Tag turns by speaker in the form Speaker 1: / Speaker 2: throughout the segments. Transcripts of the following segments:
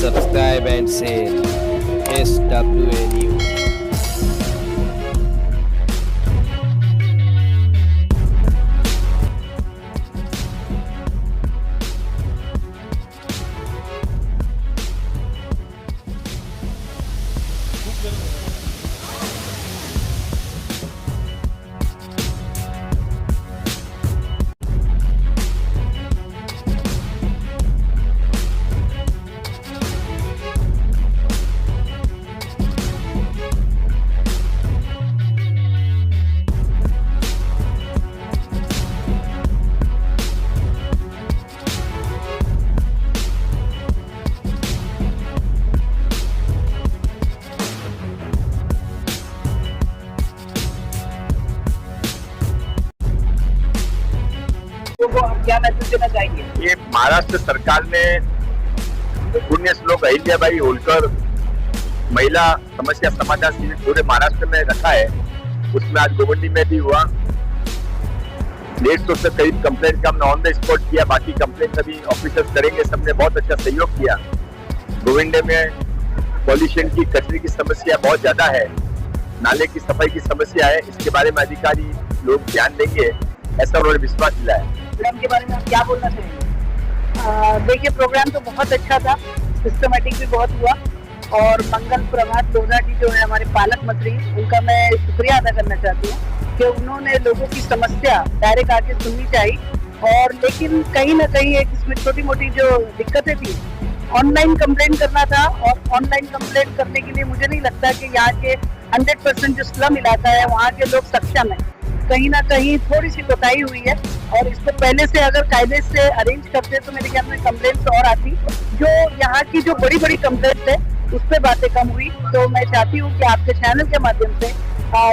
Speaker 1: subscribe and share SWA News.
Speaker 2: को आप क्या मैसेज देना चाहेंगे?
Speaker 3: ये महाराष्ट्र सरकार ने पुण्य श्लोक अहिल्याबाई होलकर महिला समस्या समाधान शिविर पूरे महाराष्ट्र में रखा है। उसमें आज गोवंडी में भी हुआ। 150 से करीब कंप्लेंट का हमने ऑन द स्पॉट किया। बाकी कंप्लेंट अभी ऑफिसर्स करेंगे। सबने बहुत अच्छा सहयोग किया। गोविंदे में पॉल्यूशन की, कचरे की समस्या बहुत ज्यादा है। नाले की सफाई की समस्या है। इसके बारे में अधिकारी लोग ध्यान देंगे, ऐसा उन्होंने विश्वास दिलाया।
Speaker 2: प्रोग्राम के बारे में आप क्या बोलना चाहेंगे? देखिए, प्रोग्राम तो बहुत अच्छा था, सिस्टमेटिक भी बहुत हुआ और मंगल प्रभात लोधा जी जो है हमारे पालक मंत्री, उनका मैं शुक्रिया अदा करना चाहती हूँ कि उन्होंने लोगों की समस्या डायरेक्ट आके सुननी चाहिए। और लेकिन कहीं ना कहीं एक इसमें छोटी मोटी जो दिक्कतें थी, ऑनलाइन कंप्लेंट करना था और ऑनलाइन कंप्लेंट करने के लिए मुझे नहीं लगता कि यहाँ के 100% जो स्लम इलाका है वहाँ के लोग सक्षम है। कहीं ना कहीं थोड़ी सी कोताही हुई है और इसको पहले से अगर कायदे से अरेंज करते तो मेरे ख्याल में कंप्लेंट्स और आती। जो यहाँ की जो बड़ी बड़ी कंप्लेंट्स है उस पर बातें कम हुई। तो मैं चाहती हूँ कि आपके चैनल के माध्यम से,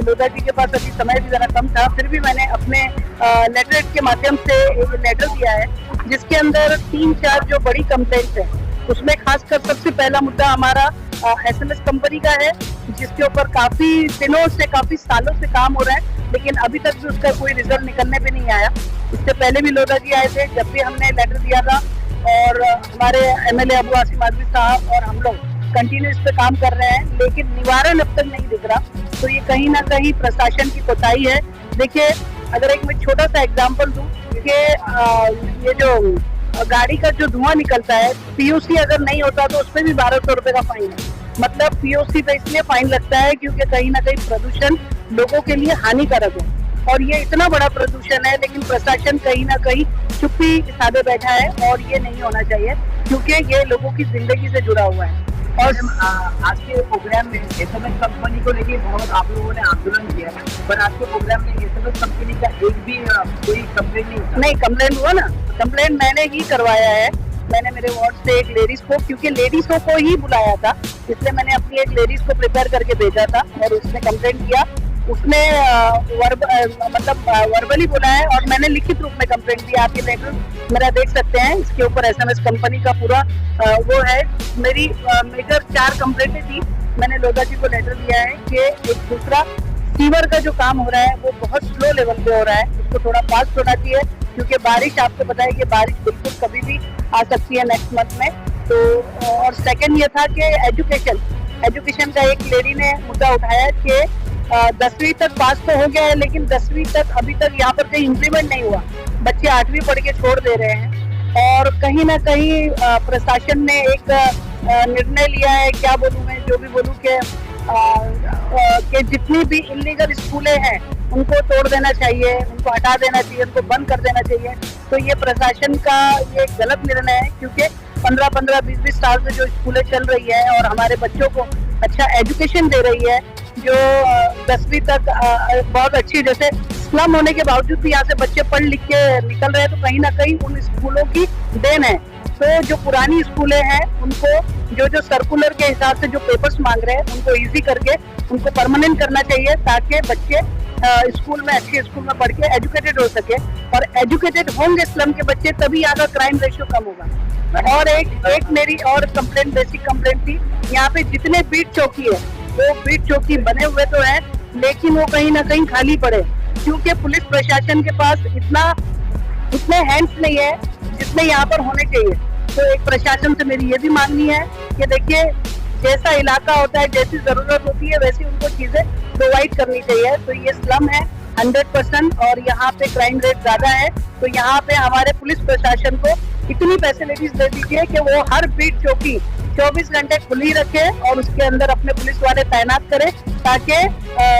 Speaker 2: लोधा जी के पास अभी समय भी जरा कम था, फिर भी मैंने अपने लेटरेट के माध्यम से एक लेटर दिया है जिसके अंदर 3-4 जो बड़ी कंप्लेंट्स है उसमें खासकर सबसे पहला मुद्दा हमारा SMS कंपनी का है, जिसके ऊपर काफी दिनों से, काफी सालों से काम हो रहा है, लेकिन अभी तक भी उसका कोई रिजल्ट निकलने पे नहीं आया। इससे पहले भी लोधा जी आए थे, जब भी हमने लेटर दिया था और हमारे MLA अबू आसिम आजमी साहब और हम लोग कंटिन्यू इस पे काम कर रहे हैं, लेकिन निवारण अब तक नहीं दिख रहा। तो ये कहीं ना कहीं प्रशासन की कोताही है। देखिए, अगर एक मैं छोटा सा एग्जाम्पल दूं कि ये जो गाड़ी का जो धुआं निकलता है, POC अगर नहीं होता तो उसमें भी 1200 रुपए का फाइन है। मतलब POC पे इसलिए फाइन लगता है क्योंकि कहीं ना कहीं प्रदूषण लोगों के लिए हानिकारक है और ये इतना बड़ा प्रदूषण है, लेकिन प्रशासन कहीं ना कहीं चुप्पी साधे बैठा है और ये नहीं होना चाहिए क्योंकि ये लोगों की जिंदगी से जुड़ा हुआ है। और आज के प्रोग्राम में SMS कंपनी को लेके बहुत आप लोगों ने आंदोलन किया है, पर आज के प्रोग्राम में SMS कंपनी का एक भी कोई कंप्लेंट नहीं कंप्लेंट हुआ ना। कंप्लेंट मैंने ही करवाया है। मैंने मेरे वार्ड से एक लेडीज को, क्योंकि लेडीजों को ही बुलाया था, इसलिए मैंने अपनी एक लेडीज को प्रिपेयर करके भेजा था और उसने कंप्लेंट किया। उसने वर्बली बोला है और मैंने लिखित रूप में कंप्लेंट दिया। आप ये लेटर मेरा देख सकते हैं, इसके ऊपर SMS कंपनी का पूरा वो है। मेरी मेजर 4 कंप्लेंटें थी। मैंने लोधा जी को लेटर दिया है कि एक दूसरा सीवर का जो काम हो रहा है वो बहुत स्लो लेवल पे हो रहा है, उसको थोड़ा फास्ट होना चाहिए क्योंकि बारिश, आपको पता है कि बारिश बिल्कुल कभी भी आ सकती है नेक्स्ट मंथ में। तो और सेकंड ये था कि एजुकेशन का एक लेडी ने मुद्दा उठाया कि 10वीं तक पास तो हो गया है, लेकिन 10वीं तक अभी तक यहाँ पर कहीं इम्प्लीमेंट नहीं हुआ। बच्चे 8वीं पढ़ के छोड़ दे रहे हैं और कहीं ना कहीं प्रशासन ने एक निर्णय लिया है, क्या बोलूँ मैं, जो भी बोलूँ कि जितनी भी इलीगल स्कूलें हैं उनको तोड़ देना चाहिए, उनको हटा देना चाहिए, उनको बंद कर देना चाहिए। तो ये प्रशासन का ये गलत निर्णय है क्योंकि 15-15, 20-20 साल से जो स्कूलें चल रही है और हमारे बच्चों को अच्छा एजुकेशन दे रही है, जो 10वीं तक बहुत अच्छी, जैसे स्लम होने के बावजूद भी यहाँ से बच्चे पढ़ लिख के निकल रहे हैं, तो कहीं ना कहीं उन स्कूलों की देन है। तो जो पुरानी स्कूलें हैं उनको जो सर्कुलर के हिसाब से जो पेपर्स मांग रहे हैं उनको इजी करके उनको परमानेंट करना चाहिए ताकि बच्चे स्कूल में, अच्छे स्कूल में पढ़ के एजुकेटेड हो सके। और एजुकेटेड होंगे स्लम के बच्चे तभी यहाँ का क्राइम रेशियो कम होगा। और एक मेरी और कंप्लेंट, बेसिक कंप्लेंट थी, यहाँ पे जितने बीट चौकी है वो बीट चौकी बने हुए तो है, लेकिन वो कहीं ना कहीं खाली पड़े क्योंकि पुलिस प्रशासन के पास इतने हैंड्स नहीं है जितने यहाँ पर होने चाहिए। तो एक प्रशासन से मेरी ये भी मांगनी है कि देखिए जैसा इलाका होता है, जैसी जरूरत होती है वैसी उनको चीजें प्रोवाइड करनी चाहिए। तो ये स्लम है 100% और यहाँ पे क्राइम रेट ज्यादा है। तो यहाँ पे हमारे पुलिस प्रशासन को इतनी फैसिलिटीज दे दीजिए कि वो हर बीट चौकी 24 घंटे खुली रखे और उसके अंदर अपने पुलिस वाले तैनात करें, ताकि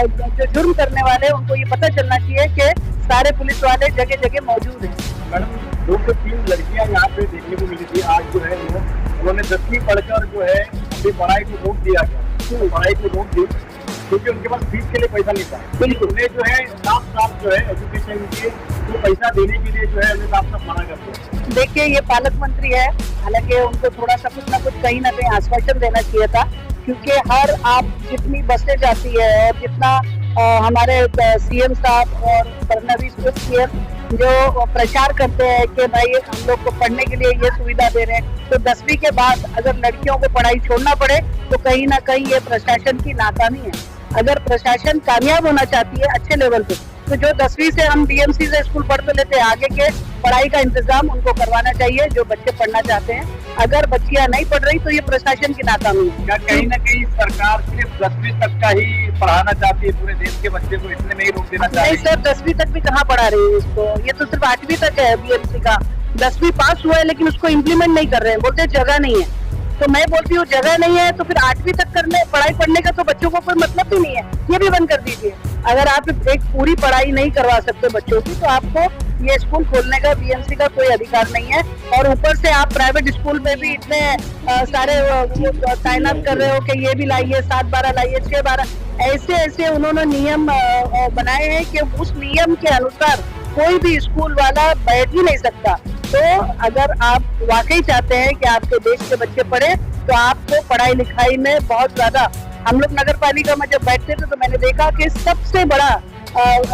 Speaker 2: जो जुर्म करने वाले हैं उनको ये पता चलना चाहिए कि सारे पुलिस वाले जगह जगह मौजूद हैं।
Speaker 3: मैडम 2 से 3 लड़कियां यहाँ पे देखने को मिली थी। आज जो है उन्होंने 10वीं पढ़कर जो है अपनी पढ़ाई को रोक दिया गया, पढ़ाई को रोक दी क्योंकि उनके पास फीस के लिए पैसा नहीं था।
Speaker 2: बिल्कुल।
Speaker 3: उन्हें जो है साफ जो है एजुकेशन के तो पैसा देने के लिए जो है उन्हें साफ मना करते हैं।
Speaker 2: देखिए ये पालक मंत्री है, हालांकि उनको थोड़ा सा कुछ ना कुछ कहीं ना कहीं आश्वासन देना चाहिए था, क्योंकि हर आप जितनी बसें जाती है और जितना हमारे सीएम साहब और फडणवीस सीएम जो प्रचार करते हैं कि भाई हम लोग को पढ़ने के लिए ये सुविधा दे रहे हैं, तो 10वीं के बाद अगर लड़कियों को पढ़ाई छोड़ना पड़े तो कहीं ना कहीं ये प्रशासन की नाकामी है। अगर प्रशासन कामयाब होना चाहती है अच्छे लेवल पे, तो जो 10वीं से हम डीएमसी से स्कूल पढ़ तो लेते हैं, आगे के पढ़ाई का इंतजाम उनको करवाना चाहिए जो बच्चे पढ़ना चाहते हैं। अगर बच्चियां नहीं पढ़ रही तो ये प्रशासन की नाकामी है।
Speaker 3: क्या कहीं ना कहीं सरकार सिर्फ 10वीं तक का ही पढ़ाना चाहती है पूरे देश के बच्चे को, इसलिए नहीं रोक देना चाहती?
Speaker 2: नहीं सर, 10वीं तक भी कहाँ पढ़ा रही है इसको, ये तो सिर्फ 8वीं तक है बीएमसी का। 10वीं पास हुआ है लेकिन उसको इम्प्लीमेंट नहीं कर रहे हैं, बोलते जगह नहीं है। तो मैं बोलती हूँ जगह नहीं है तो फिर 8वीं तक करने पढ़ाई पढ़ने का तो बच्चों को कोई मतलब ही नहीं है, ये भी बंद कर दीजिए। अगर आप एक पूरी पढ़ाई नहीं करवा सकते बच्चों की तो आपको ये स्कूल खोलने का बीएमसी का कोई अधिकार नहीं है। और ऊपर से आप प्राइवेट स्कूल में भी इतने सारे तैनात कर रहे हो कि ये भी लाइए, 7-12 लाइए, 6-12, ऐसे उन्होंने नियम बनाए हैं कि उस नियम के अनुसार कोई भी स्कूल वाला बैठ ही नहीं सकता। तो अगर आप वाकई चाहते हैं कि आपके देश के बच्चे पढ़े तो आपको पढ़ाई लिखाई में बहुत ज्यादा, हम लोग नगर पालिका में जब बैठते थे तो मैंने देखा कि सबसे बड़ा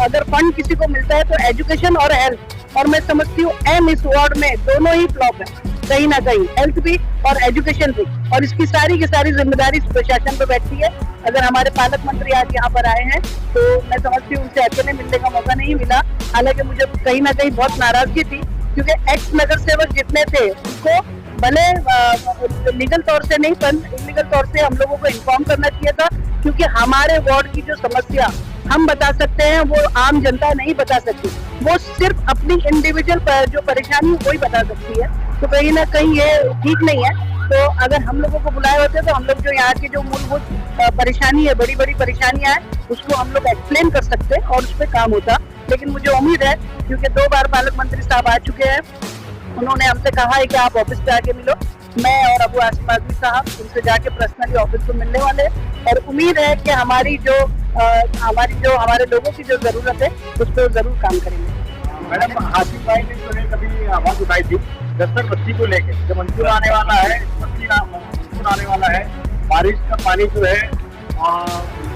Speaker 2: अगर फंड किसी को मिलता है तो एजुकेशन और हेल्थ, और मैं समझती हूँ एम इस वार्ड में दोनों ही फ्लॉप है कहीं ना कहीं, हेल्थ भी और एजुकेशन भी, और इसकी सारी की सारी जिम्मेदारी प्रशासन पे बैठती है। अगर हमारे पालक मंत्री आज यहाँ पर आए हैं तो मैं समझती हूँ उनसे अकेले मिलने का मौका नहीं मिला, हालांकि मुझे कहीं ना कहीं बहुत नाराजगी थी, क्योंकि एक्स नगर सेवक जितने थे उनको भले लीगल तौर से नहीं पर इलीगल तौर से हम लोगों को इन्फॉर्म करना चाहिए था, क्योंकि हमारे वार्ड की जो समस्या हम बता सकते हैं वो आम जनता नहीं बता सकती, वो सिर्फ अपनी इंडिविजुअल जो परेशानी वही बता सकती है। तो कहीं ना कहीं ये ठीक नहीं है। तो अगर हम लोगों को बुलाए होते तो हम लोग जो यहाँ की जो मूलभूत परेशानी है, बड़ी बड़ी परेशानियां हैं, उसको हम लोग एक्सप्लेन कर सकते और उस पर काम होता। लेकिन मुझे उम्मीद है, क्योंकि 2 बार पालक मंत्री साहब आ चुके हैं, उन्होंने हमसे कहा है कि आप ऑफिस पे आके मिलो, मैं और अबू आसिम आजमी साहब उनसे जाके पर्सनली ऑफिस को मिलने वाले हैं, और उम्मीद है कि हमारी जो हमारे लोगों की जो जरूरत है उस पर जरूर काम करेंगे।
Speaker 3: मैडम हाशिम भाई ने जो है कभी आवाज उठाई थी दस्तक बस्ती को लेके, जब मंसूर आने वाला है, मंसूर आने वाला है, बारिश का पानी जो है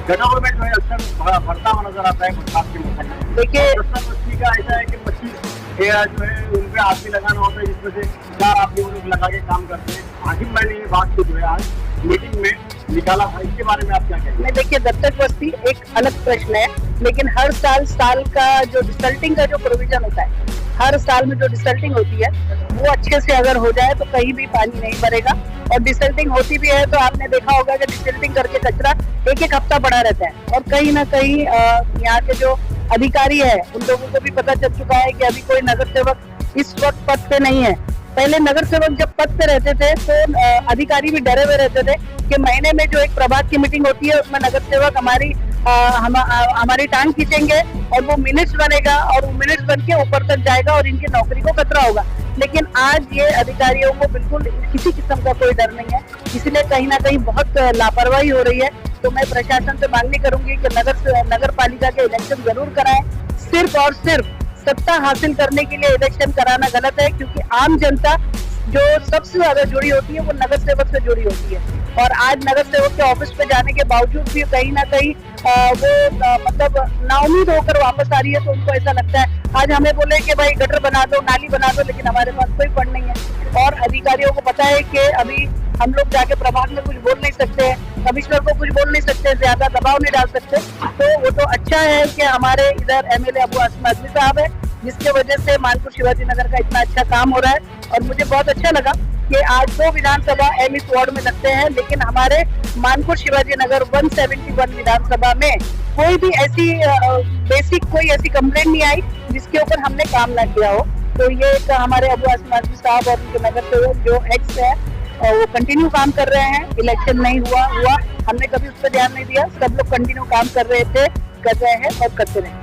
Speaker 3: गटरों में जो है अक्सर भरता हुआ नजर आता है बरसात के मौसम में।
Speaker 2: देखिए
Speaker 3: दस्तक बस्ती का ऐसा है कि 25 जो है उन पे आदमी लगाना होता है, जिसमें से 4 आदमी लोग लगा के काम करते हैं। हाशिम भाई ने ये बात को जो है आज मीटिंग में निकाला था, इसके बारे में आप क्या कहेंगे?
Speaker 2: मैं देखिए दत्तक बस्ती एक अलग प्रश्न है, लेकिन हर साल का जो डिसल्टिंग का जो प्रोविजन होता है, हर साल में जो डिसल्टिंग होती है वो अच्छे से अगर हो जाए तो कहीं भी पानी नहीं भरेगा। और डिसल्टिंग होती भी है तो आपने देखा होगा कि डिसल्टिंग करके कचरा 1-1 हफ्ता पड़ा रहता है, और कहीं ना कहीं यहाँ के जो अधिकारी है उन लोगों को भी पता चल चुका है कि अभी कोई नगर सेवक इस वक्त पद पे नहीं है। पहले नगर सेवक जब पद पे रहते थे तो अधिकारी भी डरे हुए रहते थे कि महीने में जो एक प्रभात की मीटिंग होती है उसमें नगर सेवक हमारी टांग खींचेंगे और वो मिनट्स बनेगा और वो मिनट्स बन के ऊपर तक जाएगा और इनकी नौकरी को खतरा होगा। लेकिन आज ये अधिकारियों को बिल्कुल किसी किस्म का कोई डर नहीं है, इसलिए कहीं ना कहीं बहुत लापरवाही हो रही है। तो मैं प्रशासन से मांगनी करूंगी कि नगर पालिका के इलेक्शन जरूर कराएं, सिर्फ और सिर्फ सत्ता हासिल करने के लिए इलेक्शन कराना गलत है, क्योंकि आम जनता जो सबसे ज्यादा जुड़ी होती है वो नगर सेवक से जुड़ी होती है। और आज नगर सेवक के ऑफिस पे जाने के बावजूद भी कहीं ना कहीं वो मतलब नाउम्मीद होकर वापस आ रही है। तो उनको ऐसा लगता है आज हमें बोले कि भाई गटर बना दो, नाली बना दो, लेकिन हमारे पास कोई फंड नहीं है। और अधिकारियों को पता है कि अभी हम लोग जाके प्रभाग में कुछ बोल नहीं सकते, कमिश्नर को कुछ बोल नहीं सकते, ज्यादा दबाव नहीं डाल सकते। तो वो तो अच्छा है कि हमारे इधर एमएलए अबू आसिम आजमी साहब है, जिसके वजह से मानपुर शिवाजी नगर का इतना अच्छा काम हो रहा है। और मुझे बहुत अच्छा लगा कि आज 2 विधानसभा एम इस वार्ड में लगते हैं, लेकिन हमारे मानपुर शिवाजी नगर 171 विधानसभा में कोई भी ऐसी बेसिक कोई ऐसी कंप्लेंट नहीं आई जिसके ऊपर हमने काम ना किया हो। तो ये एक हमारे अबू आसिम आजमी साहब और उनके नगर सेवक जो एक्स है वो कंटिन्यू काम कर रहे हैं। इलेक्शन नहीं हुआ हमने कभी उस पर ध्यान नहीं दिया, सब लोग कंटिन्यू काम कर रहे हैं और करते रहे।